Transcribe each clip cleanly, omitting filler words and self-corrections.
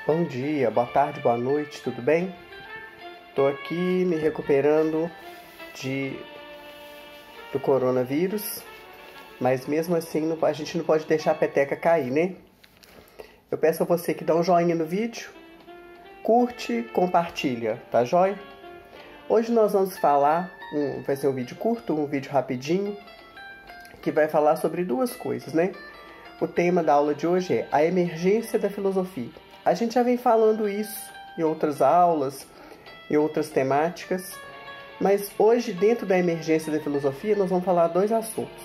Bom dia, boa tarde, boa noite, tudo bem? Tô aqui me recuperando do coronavírus, mas mesmo assim a gente não pode deixar a peteca cair, né? Eu peço a você que dá um joinha no vídeo, curte, compartilha, tá joia? Hoje nós vamos falar, vai ser um vídeo curto, um vídeo rapidinho, que vai falar sobre duas coisas, né? O tema da aula de hoje é a emergência da filosofia. A gente já vem falando isso em outras aulas, em outras temáticas, mas hoje, dentro da emergência da filosofia, nós vamos falar dois assuntos.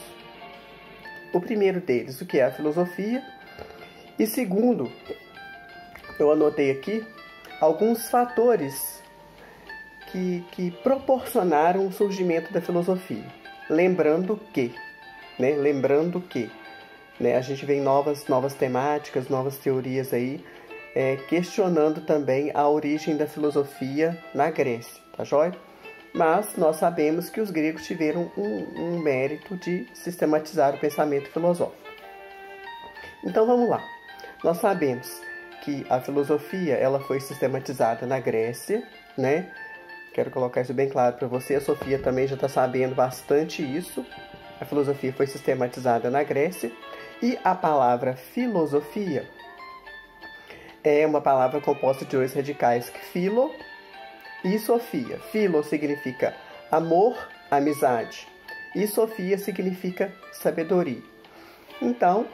O primeiro deles, o que é a filosofia, e segundo, eu anotei aqui alguns fatores que proporcionaram o surgimento da filosofia. Lembrando que, a gente vê novas temáticas, novas teorias aí, questionando também a origem da filosofia na Grécia, tá joia? Mas nós sabemos que os gregos tiveram um mérito de sistematizar o pensamento filosófico. Então vamos lá. Nós sabemos que a filosofia ela foi sistematizada na Grécia, né? Quero colocar isso bem claro para você. A Sofia também já está sabendo bastante isso. A filosofia foi sistematizada na Grécia. E a palavra filosofia é uma palavra composta de dois radicais, philo e sofia. Philo significa amor, amizade. E sofia significa sabedoria. Então,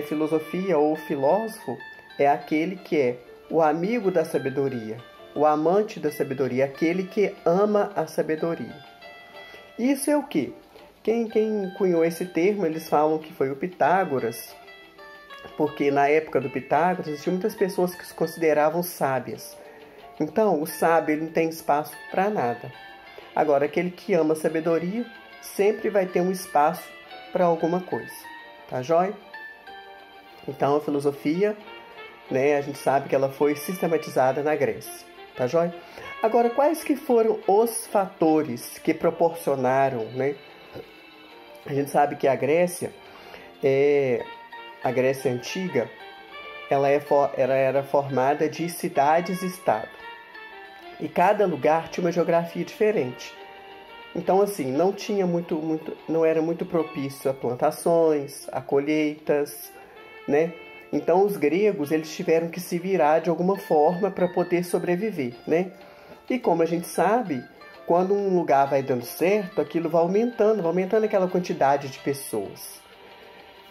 filosofia ou filósofo é aquele que é o amigo da sabedoria, o amante da sabedoria, aquele que ama a sabedoria. Isso é o quê? Quem cunhou esse termo, eles falam que foi o Pitágoras, porque na época do Pitágoras existiam muitas pessoas que se consideravam sábias. Então, o sábio ele não tem espaço para nada. Agora, aquele que ama a sabedoria sempre vai ter um espaço para alguma coisa. Tá joia? Então, a filosofia, a gente sabe que ela foi sistematizada na Grécia. Tá joia? Agora, quais que foram os fatores que proporcionaram, A gente sabe que a Grécia antiga, ela era formada de cidades-estado. E cada lugar tinha uma geografia diferente. Então, assim, não era muito propício a plantações, a colheitas, Então, os gregos, eles tiveram que se virar de alguma forma para poder sobreviver, E como a gente sabe, quando um lugar vai dando certo, aquilo vai aumentando aquela quantidade de pessoas.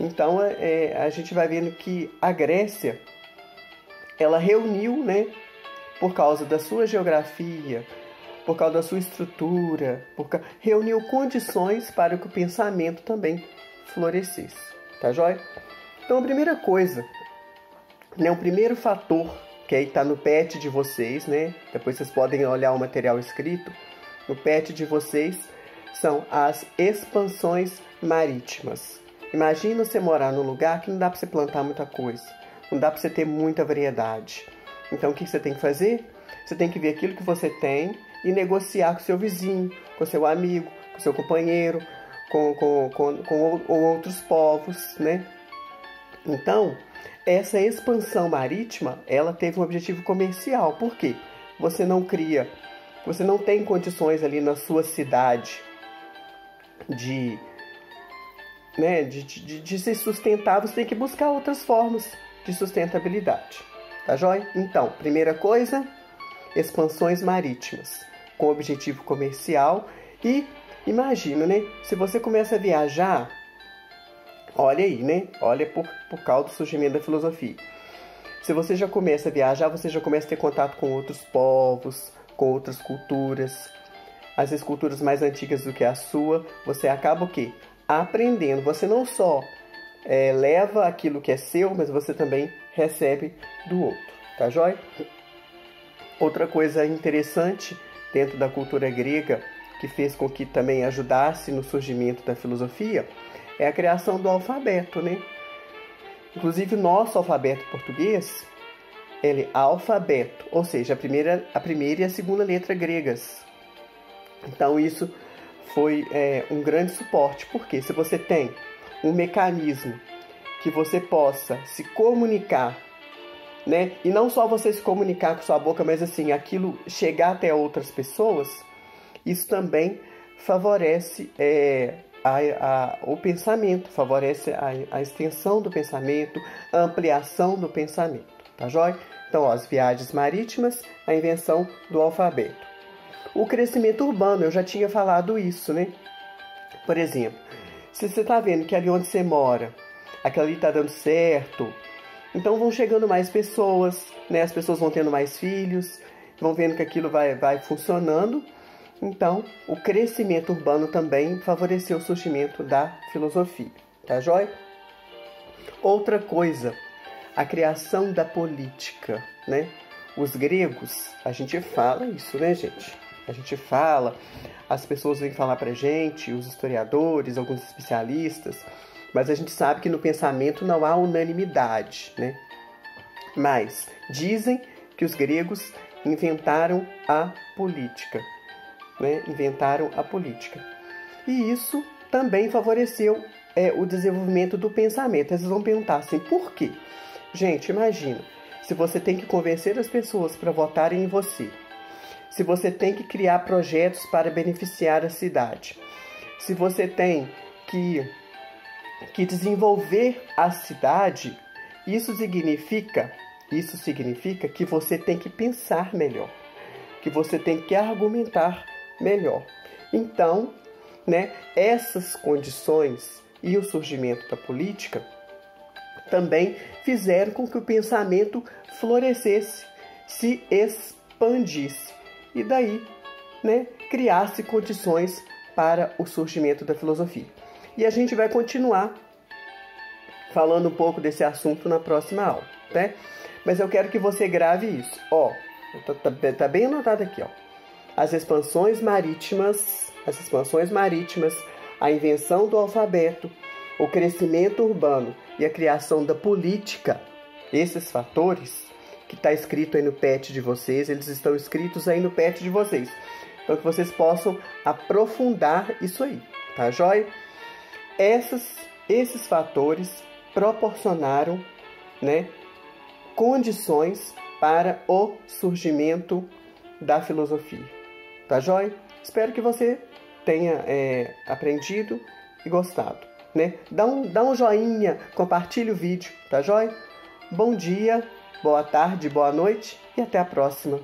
Então, a gente vai vendo que a Grécia, ela reuniu, por causa da sua geografia, por causa da sua estrutura, reuniu condições para que o pensamento também florescesse. Tá joia? Então, a primeira coisa, o primeiro fator, que aí está no PET de vocês, Depois vocês podem olhar o material escrito. No PET de vocês são as expansões marítimas. Imagina você morar num lugar que não dá para você plantar muita coisa, não dá para você ter muita variedade. Então o que você tem que fazer? Você tem que ver aquilo que você tem e negociar com seu vizinho, com seu amigo, com seu companheiro, com outros povos, Então, essa expansão marítima, ela teve um objetivo comercial. Por quê? Você não tem condições ali na sua cidade de se sustentar, você tem que buscar outras formas de sustentabilidade. Tá joia? Então, primeira coisa, expansões marítimas com objetivo comercial. E imagina, se você começa a viajar, olha aí, olha por causa do surgimento da filosofia. Se você já começa a viajar, você já começa a ter contato com outros povos, com outras culturas, às vezes culturas mais antigas do que a sua, você acaba o quê? Aprendendo. Você não só leva aquilo que é seu, mas você também recebe do outro, tá joia? Outra coisa interessante dentro da cultura grega, que fez com que também ajudasse no surgimento da filosofia, é a criação do alfabeto, Inclusive, o nosso alfabeto português, ele é alfabeto, ou seja, a primeira e a segunda letra gregas. Então, isso foi um grande suporte, porque se você tem um mecanismo que você possa se comunicar né? E não só você se comunicar com sua boca, mas assim, aquilo chegar até outras pessoas, isso também favorece o pensamento, favorece a extensão do pensamento, a ampliação do pensamento, tá joia? Então, ó, as viagens marítimas, a invenção do alfabeto. O crescimento urbano, eu já tinha falado isso, né? Por exemplo, se você está vendo que ali onde você mora, aquilo ali está dando certo, então vão chegando mais pessoas, né? As pessoas vão tendo mais filhos, vão vendo que aquilo vai funcionando. Então, o crescimento urbano também favoreceu o surgimento da filosofia, tá joia? Outra coisa, a criação da política, né? Os gregos, a gente fala isso, né, gente? A gente fala, as pessoas vêm falar pra gente, os historiadores, alguns especialistas, mas a gente sabe que no pensamento não há unanimidade, né? Mas dizem que os gregos inventaram a política, né? Inventaram a política. E isso também favoreceu o desenvolvimento do pensamento. Aí vocês vão perguntar assim, por quê? Gente, imagina, se você tem que convencer as pessoas para votarem em você, se você tem que criar projetos para beneficiar a cidade, se você tem que desenvolver a cidade, isso significa que você tem que pensar melhor, que você tem que argumentar melhor. Então, né, essas condições e o surgimento da política também fizeram com que o pensamento florescesse, se expandisse e daí, né, criasse condições para o surgimento da filosofia. E a gente vai continuar falando um pouco desse assunto na próxima aula, né? Mas eu quero que você grave isso. Ó, tá bem anotado aqui, ó. As expansões marítimas, a invenção do alfabeto, o crescimento urbano e a criação da política, esses fatores que está escrito aí no PET de vocês, eles estão escritos aí no PET de vocês. Então que vocês possam aprofundar isso aí, tá joia? Esses fatores proporcionaram, né, condições para o surgimento da filosofia, tá joia? Espero que você tenha aprendido e gostado, né? Dá um joinha, compartilhe o vídeo, tá joia? Bom dia, boa tarde, boa noite e até a próxima.